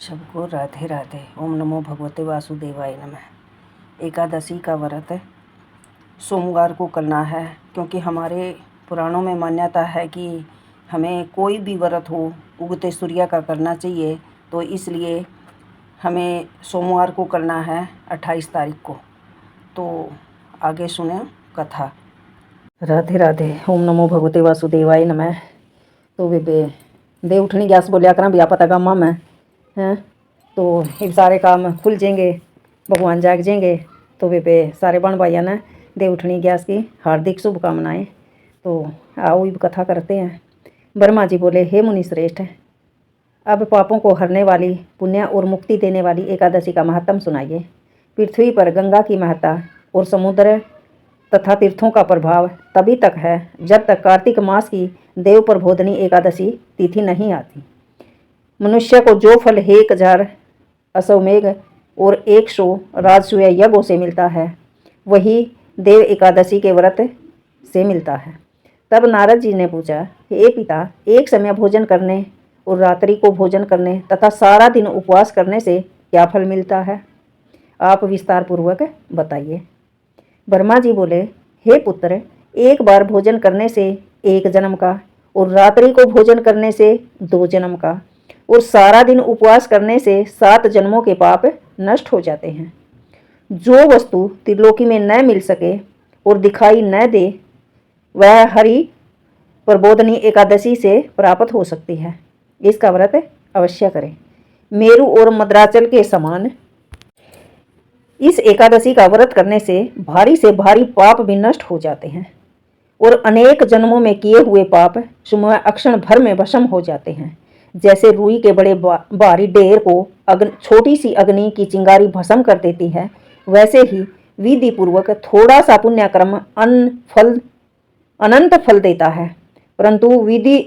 सबको राधे राधे। ओम नमो भगवते वासुदेवाय नमः। एकादशी का व्रत सोमवार को करना है, क्योंकि हमारे पुराणों में मान्यता है कि हमें कोई भी व्रत हो उगते सूर्य का करना चाहिए। तो इसलिए हमें सोमवार को करना है 28 तारीख को। तो आगे सुने कथा। राधे राधे। ओम नमो भगवते वासुदेवाय नमः। तो वे दे उठनी गैस बोलिया करा बिया पता गामा में हैं, तो ये सारे काम खुल जाएंगे, भगवान जाग जाएंगे। तो वे सारे बन भाइयों ने दे उठनी गैस की हार्दिक शुभकामनाएं। तो आओ ये कथा करते हैं। ब्रह्मा जी बोले, हे मुनि श्रेष्ठ, अब पापों को हरने वाली, पुण्य और मुक्ति देने वाली एकादशी का महत्व सुनाइए। पृथ्वी पर गंगा की महत्ता और समुद्र तथा तीर्थों का प्रभाव तभी तक है जब तक कार्तिक मास की देव प्रबोधनी एकादशी तिथि नहीं आती। मनुष्य को जो फल 1000 अश्वमेघ और 100 राजसूय यज्ञों से मिलता है, वही देव एकादशी के व्रत से मिलता है। तब नारद जी ने पूछा, हे पिता, एक समय भोजन करने और रात्रि को भोजन करने तथा सारा दिन उपवास करने से क्या फल मिलता है? आप विस्तार पूर्वक बताइए। ब्रह्मा जी बोले, हे पुत्र, एक बार भोजन करने से 1 जन्म का, और रात्रि को भोजन करने से 2 जन्म का, और सारा दिन उपवास करने से 7 जन्मों के पाप नष्ट हो जाते हैं। जो वस्तु त्रिलोकी में न मिल सके और दिखाई न दे, वह हरि प्रबोधनी एकादशी से प्राप्त हो सकती है। इसका व्रत अवश्य करें। मेरु और मद्राचल के समान इस एकादशी का व्रत करने से भारी पाप भी नष्ट हो जाते हैं, और अनेक जन्मों में किए हुए पाप सुबह अक्षण भर में भस्म हो जाते हैं। जैसे रुई के बड़े भारी ढेर को छोटी सी अग्नि की चिंगारी भस्म कर देती है, वैसे ही विधि पूर्वक थोड़ा सा पुण्य कर्म अनंत फल देता है। परंतु विधि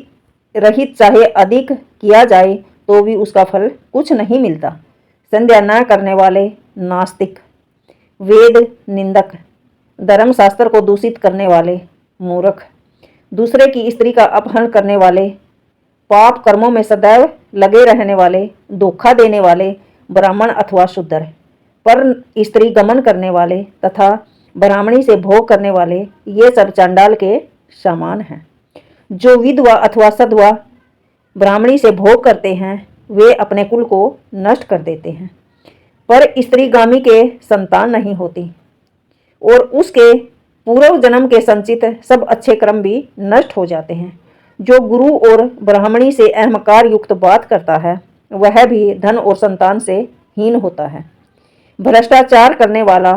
रहित चाहे अधिक किया जाए तो भी उसका फल कुछ नहीं मिलता। संध्या न करने वाले नास्तिक, वेद निंदक, धर्मशास्त्र को दूषित करने वाले मूर्ख, दूसरे की स्त्री का अपहरण करने वाले, पाप कर्मों में सदैव लगे रहने वाले, धोखा देने वाले ब्राह्मण अथवा शूद्र, पर स्त्री गमन करने वाले तथा ब्राह्मणी से भोग करने वाले, ये सब चांडाल के समान हैं। जो विधवा अथवा सधवा ब्राह्मणी से भोग करते हैं, वे अपने कुल को नष्ट कर देते हैं, पर स्त्रीगामी के संतान नहीं होती, और उसके पूर्व जन्म के संचित सब अच्छे कर्म भी नष्ट हो जाते हैं। जो गुरु और ब्राह्मणी से अहंकार युक्त बात करता है, वह भी धन और संतान से हीन होता है। भ्रष्टाचार करने वाला,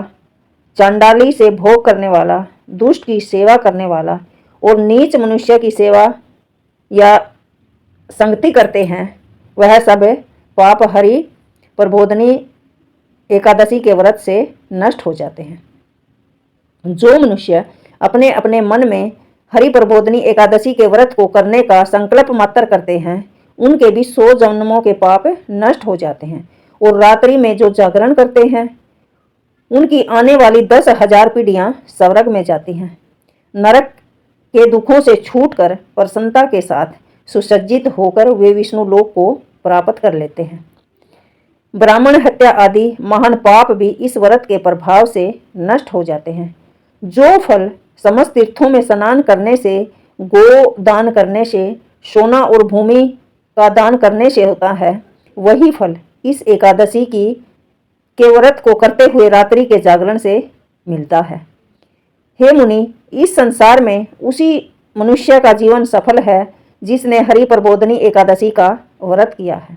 चांडाली से भोग करने वाला, दुष्ट की सेवा करने वाला और नीच मनुष्य की सेवा या संगति करते हैं, वह सब पाप हरि प्रबोधनी एकादशी के व्रत से नष्ट हो जाते हैं। जो मनुष्य अपने अपने मन में हरि प्रबोधनी एकादशी के व्रत को करने का संकल्प मात्र करते हैं, उनके भी 100 जन्मों के पाप नष्ट हो जाते हैं। और रात्रि में जो जागरण करते हैं, उनकी आने वाली 10,000 पीढ़ियां स्वर्ग में जाती हैं। नरक के दुखों से छूटकर प्रसन्नता के साथ सुसज्जित होकर वे विष्णु लोक को प्राप्त कर लेते हैं। ब्राह्मण हत्या आदि महान पाप भी इस व्रत के प्रभाव से नष्ट हो जाते हैं। जो फल समस्त तीर्थों में स्नान करने से, गो दान करने से, सोना और भूमि का दान करने से होता है, वही फल इस एकादशी के व्रत को करते हुए रात्रि के जागरण से मिलता है। हे मुनि, इस संसार में उसी मनुष्य का जीवन सफल है जिसने हरि प्रबोधनी एकादशी का व्रत किया है।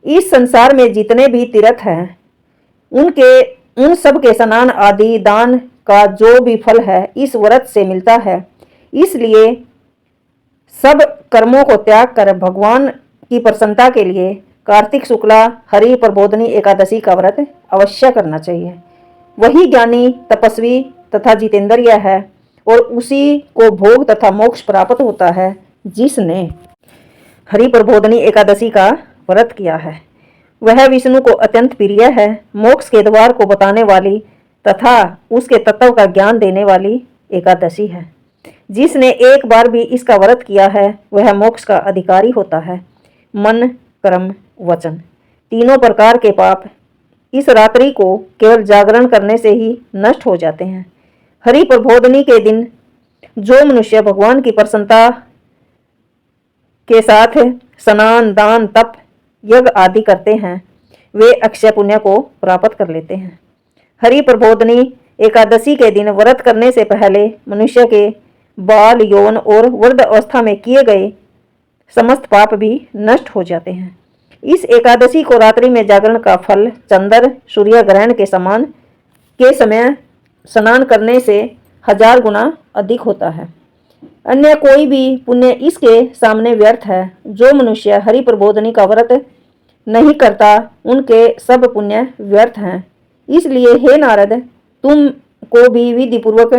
इस संसार में जितने भी तीर्थ हैं, उन सब के स्नान आदि दान का जो भी फल है इस व्रत से मिलता है। इसलिए सब कर्मों को त्याग कर भगवान की प्रसन्नता के लिए कार्तिक शुक्ला हरि प्रबोधनी एकादशी का व्रत अवश्य करना चाहिए। वही ज्ञानी, तपस्वी तथा जितेंद्रिय है, और उसी को भोग तथा मोक्ष प्राप्त होता है जिसने हरि प्रबोधनी एकादशी का व्रत किया है। वह विष्णु को अत्यंत प्रिय है, मोक्ष के द्वार को बताने वाली तथा उसके तत्व का ज्ञान देने वाली एकादशी है। जिसने एक बार भी इसका व्रत किया है, वह मोक्ष का अधिकारी होता है। मन, कर्म, वचन तीनों प्रकार के पाप इस रात्रि को केवल जागरण करने से ही नष्ट हो जाते हैं। हरि प्रबोधनी के दिन जो मनुष्य भगवान की प्रसन्नता के साथ स्नान, दान, तप, यज्ञ आदि करते हैं, वे अक्षय पुण्य को प्राप्त कर लेते हैं। हरि प्रबोधनी एकादशी के दिन व्रत करने से पहले मनुष्य के बाल, यौवन और वृद्ध अवस्था में किए गए समस्त पाप भी नष्ट हो जाते हैं। इस एकादशी को रात्रि में जागरण का फल चंद्र सूर्य ग्रहण के समान के समय स्नान करने से 1000 गुना अधिक होता है। अन्य कोई भी पुण्य इसके सामने व्यर्थ है। जो मनुष्य हरि प्रबोधनी का व्रत नहीं करता, उनके सब पुण्य व्यर्थ हैं। इसलिए हे नारद, तुम को भी विधि पूर्वक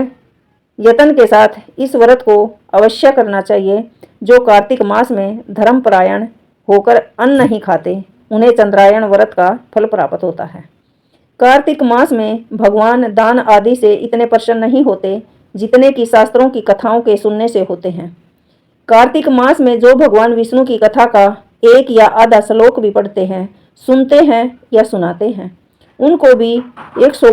यत्न के साथ इस व्रत को अवश्य करना चाहिए। जो कार्तिक मास में धर्मपरायण होकर अन्न नहीं खाते, उन्हें चंद्रायण व्रत का फल प्राप्त होता है। कार्तिक मास में भगवान दान आदि से इतने प्रसन्न नहीं होते जितने कि शास्त्रों की कथाओं के सुनने से होते हैं। कार्तिक मास में जो भगवान विष्णु की कथा का एक या आधा श्लोक भी पढ़ते हैं, सुनते हैं या सुनाते हैं, उनको भी 100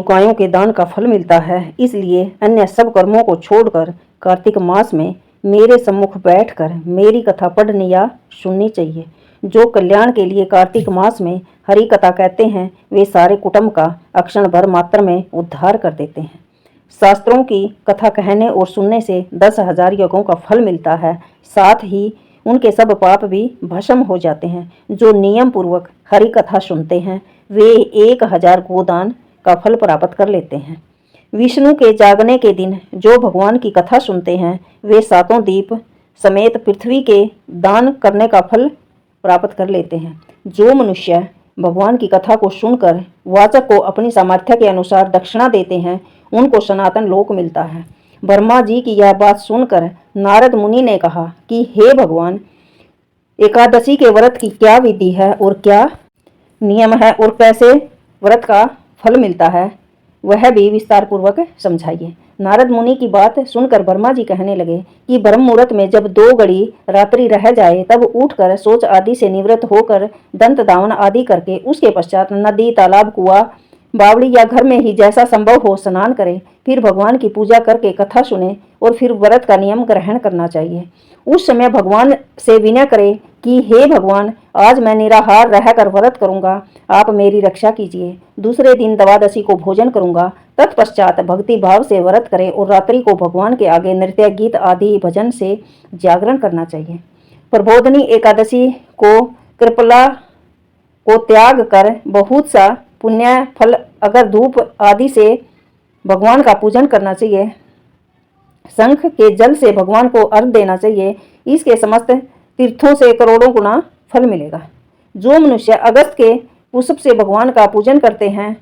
गायों के दान का फल मिलता है। इसलिए अन्य सब कर्मों को छोड़कर कार्तिक मास में मेरे सम्मुख बैठकर मेरी कथा पढ़नी या सुननी चाहिए। जो कल्याण के लिए कार्तिक मास में हरि कथा कहते हैं, वे सारे कुटुंब का अक्षण भर मात्र में उद्धार कर देते हैं। शास्त्रों की कथा कहने और सुनने से 10,000 यज्ञों का फल मिलता है। साथ ही उनके सब पाप भी भस्म हो जाते हैं। जो नियम पूर्वक हरि कथा सुनते हैं, वे 1000 गोदान का फल प्राप्त कर लेते हैं। विष्णु के जागने के दिन जो भगवान की कथा सुनते हैं, वे 7 दीप समेत पृथ्वी के दान करने का फल प्राप्त कर लेते हैं। जो मनुष्य भगवान की कथा को सुनकर वाचक को अपनी सामर्थ्य के अनुसार दक्षिणा देते हैं, उनको सनातन लोक मिलता है। ब्रह्मा जी की यह बात सुनकर नारद मुनि ने कहा कि हे भगवान, एकादशी के व्रत की क्या विधि है और क्या नियम है और कैसे व्रत का फल मिलता है, वह भी विस्तार पूर्वक समझाइए। नारद मुनि की बात सुनकर ब्रह्मा जी कहने लगे कि ब्रह्म मुहूर्त में जब 2 घड़ी रात्रि रह जाए, तब उठकर शौच आदि से निवृत्त होकर दंत धावन आदि करके उसके पश्चात नदी, तालाब, कुआं, बावड़ी या घर में ही जैसा संभव हो स्नान करें। फिर भगवान की पूजा करके कथा सुने और फिर व्रत का नियम ग्रहण करना चाहिए। उस समय भगवान से विनय करे कि हे भगवान, आज मैं निराहार रहकर व्रत करूंगा, आप मेरी रक्षा कीजिए। दूसरे दिन द्वादशी को भोजन करूंगा। तत्पश्चात भक्ति भाव से व्रत करें और रात्रि को भगवान के आगे नृत्य, गीत आदि भजन से जागरण करना चाहिए। प्रबोधनी एकादशी को कृपला को त्याग कर बहुत सा पुण्य फल अगर धूप आदि से भगवान का पूजन करना चाहिए। शंख के जल से भगवान को अर्घ देना चाहिए। इसके समस्त तीर्थों से करोड़ों गुना फल मिलेगा। जो मनुष्य अगस्त के पुष्प से भगवान का पूजन करते हैं,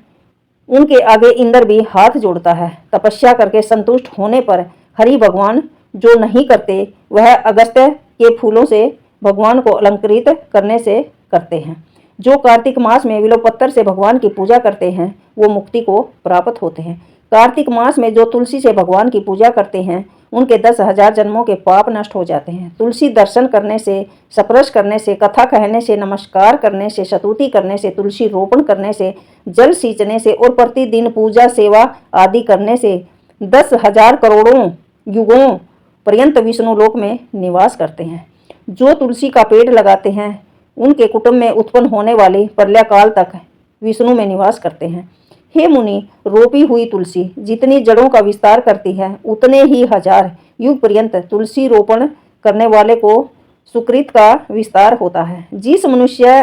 उनके आगे इंद्र भी हाथ जोड़ता है। तपस्या करके संतुष्ट होने पर हरि भगवान जो नहीं करते, वह अगस्त के फूलों से भगवान को अलंकृत करने से करते हैं। जो कार्तिक मास में विल्वपत्र से भगवान की पूजा करते हैं, वो मुक्ति को प्राप्त होते हैं। कार्तिक मास में जो तुलसी से भगवान की पूजा करते हैं, उनके 10,000 जन्मों के पाप नष्ट हो जाते हैं। तुलसी दर्शन करने से, स्पर्श करने से, कथा कहने से, नमस्कार करने से, स्तुति करने से, तुलसी रोपण करने से, जल सींचने से और प्रतिदिन पूजा सेवा आदि करने से 10,000 करोड़ों युगों पर्यंत विष्णु लोक में निवास करते हैं। जो तुलसी का पेड़ लगाते हैं, उनके कुटुंब में उत्पन्न होने वाले प्रलय काल तक विष्णु में निवास करते हैं। हे मुनि, रोपी हुई तुलसी जितनी जड़ों का विस्तार करती है, उतने ही 1000 युग पर्यंत तुलसी रोपण करने वाले को सुकृत का विस्तार होता है। जिस मनुष्य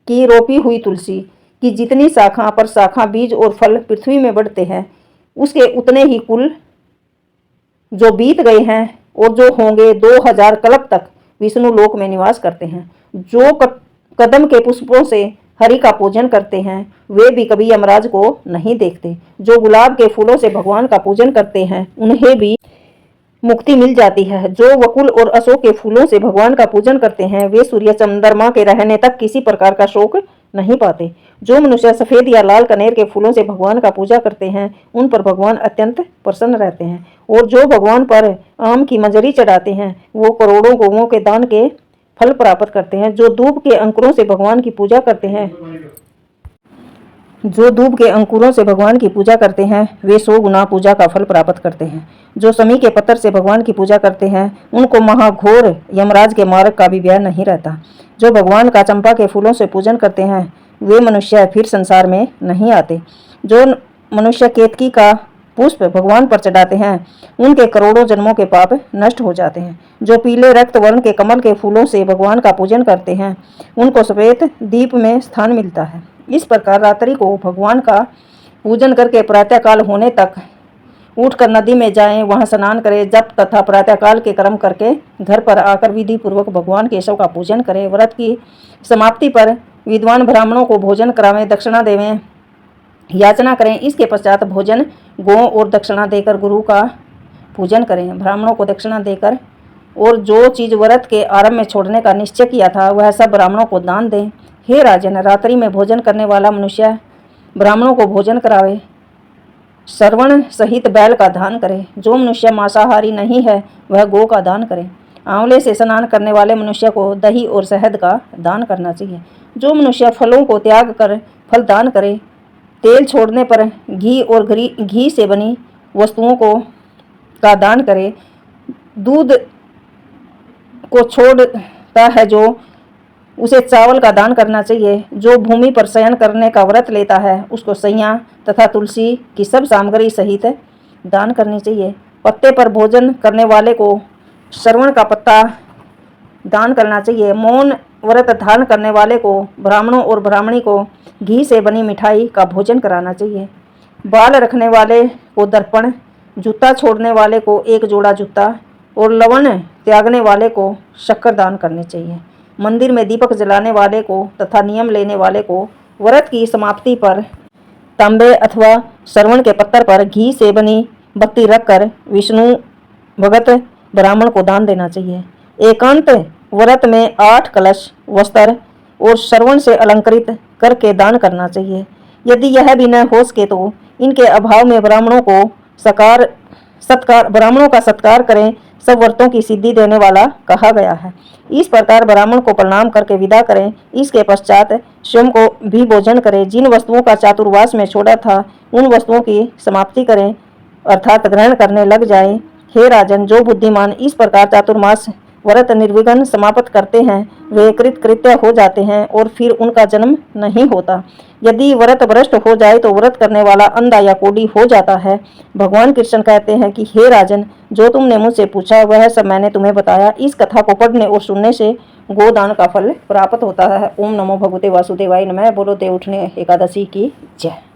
की रोपी हुई तुलसी की जितनी शाखा पर शाखा, बीज और फल पृथ्वी में बढ़ते हैं, उसके उतने ही कुल जो बीत गए हैं और जो होंगे 2000 कल्प तक विष्णु लोक में निवास करते हैं। जो कदम के पुष्पों से हरि का पूजन करते हैं, वे भी कभी यमराज को नहीं देखते। जो गुलाब के फूलों से भगवान का पूजन करते हैं, उन्हें भी मुक्ति मिल जाती है। जो वकुल और अशोक के फूलों से भगवान का पूजन करते हैं, वे सूर्य चंद्रमा के रहने तक किसी प्रकार का शोक नहीं पाते। जो मनुष्य सफेद या लाल कनेर के फूलों से भगवान का पूजा करते हैं, उन पर भगवान अत्यंत प्रसन्न रहते हैं। और जो भगवान पर आम की मंजरी चढ़ाते हैं, वो करोड़ों गौओं के दान के फल प्राप्त करते हैं। जो दूब के अंकुरों से भगवान की पूजा करते हैं वे 100 गुना पूजा का फल प्राप्त करते हैं। जो समी के पत्थर से भगवान की पूजा करते हैं उनको महाघोर यमराज के मार्ग का भी भय नहीं रहता। जो भगवान का चंपा के फूलों से पूजन करते हैं वे मनुष्य फिर संसार में नहीं आते। जो मनुष्य केतकी का पुष्प भगवान पर चढ़ाते हैं उनके करोड़ों जन्मों के पाप नष्ट हो जाते हैं। जो पीले रक्त वर्ण के कमल के फूलों से भगवान का पूजन करते हैं उनको श्वेत दीप में स्थान मिलता है। इस प्रकार रात्रि को भगवान का पूजन करके प्रातःकाल होने तक उठकर नदी में जाएं, वहां स्नान करें, जप तथा प्रातःकाल के कर्म करके घर पर आकर विधि पूर्वक भगवान केशव का पूजन करें। व्रत की समाप्ति पर विद्वान ब्राह्मणों को भोजन करावें, दक्षिणा देवें, याचना करें। इसके पश्चात भोजन गौ और दक्षिणा देकर गुरु का पूजन करें। ब्राह्मणों को दक्षिणा देकर और जो चीज व्रत के आरंभ में छोड़ने का निश्चय किया था वह सब ब्राह्मणों को दान दें। हे राजन, रात्रि में भोजन करने वाला मनुष्य ब्राह्मणों को भोजन करावे, श्रवण सहित बैल का दान करे। जो मनुष्य मांसाहारी नहीं है वह गौ का दान करे। आंवले से स्नान करने वाले मनुष्य को दही और शहद का दान करना चाहिए। जो मनुष्य फलों को त्याग कर फल दान करे, तेल छोड़ने पर घी और घी से बनी वस्तुओं का दान करे, दूध को छोड़ता है जो उसे चावल का दान करना चाहिए। जो भूमि पर शयन करने का व्रत लेता है उसको सैया तथा तुलसी की सब सामग्री सहित दान करनी चाहिए। पत्ते पर भोजन करने वाले को श्रवण का पत्ता दान करना चाहिए। मौन व्रत धारण करने वाले को ब्राह्मणों और ब्राह्मणी को घी से बनी मिठाई का भोजन कराना चाहिए। बाल रखने वाले को दर्पण, जूता छोड़ने वाले को एक जोड़ा जूता और लवण त्यागने वाले को शक्कर दान करनी चाहिए। मंदिर में दीपक जलाने वाले को तथा नियम लेने वाले को व्रत की समाप्ति पर तांबे अथवा श्रवण के पत्थर पर घी से बनी बत्ती रखकर विष्णु भगत ब्राह्मण को दान देना चाहिए। एकांत व्रत में 8 कलश वस्त्र और श्रवण से अलंकृत करके दान करना चाहिए। यदि यह भी न हो सके तो इनके अभाव में ब्राह्मणों का सत्कार करें। सब व्रतों की सिद्धि देने वाला कहा गया है। इस प्रकार ब्राह्मण को प्रणाम करके विदा करें। इसके पश्चात स्वयं को भी भोजन करें। जिन वस्तुओं का चातुर्मास में छोड़ा था उन वस्तुओं की समाप्ति करें अर्थात ग्रहण करने लग जाएं। हे राजन, जो बुद्धिमान इस प्रकार चातुर्मास व्रत निर्विघ्न समाप्त करते हैं वे कृतकृत्य हो जाते हैं और फिर उनका जन्म नहीं होता। यदि व्रत भ्रष्ट हो जाए तो व्रत करने वाला अंधा या कोढ़ी हो जाता है। भगवान कृष्ण कहते हैं कि हे राजन, जो तुमने मुझसे पूछा वह सब मैंने तुम्हें बताया। इस कथा को पढ़ने और सुनने से गोदान का फल प्राप्त होता है। ओम नमो भगवते वासुदेवाय नमः। बोलो देव उठने एकादशी की जय।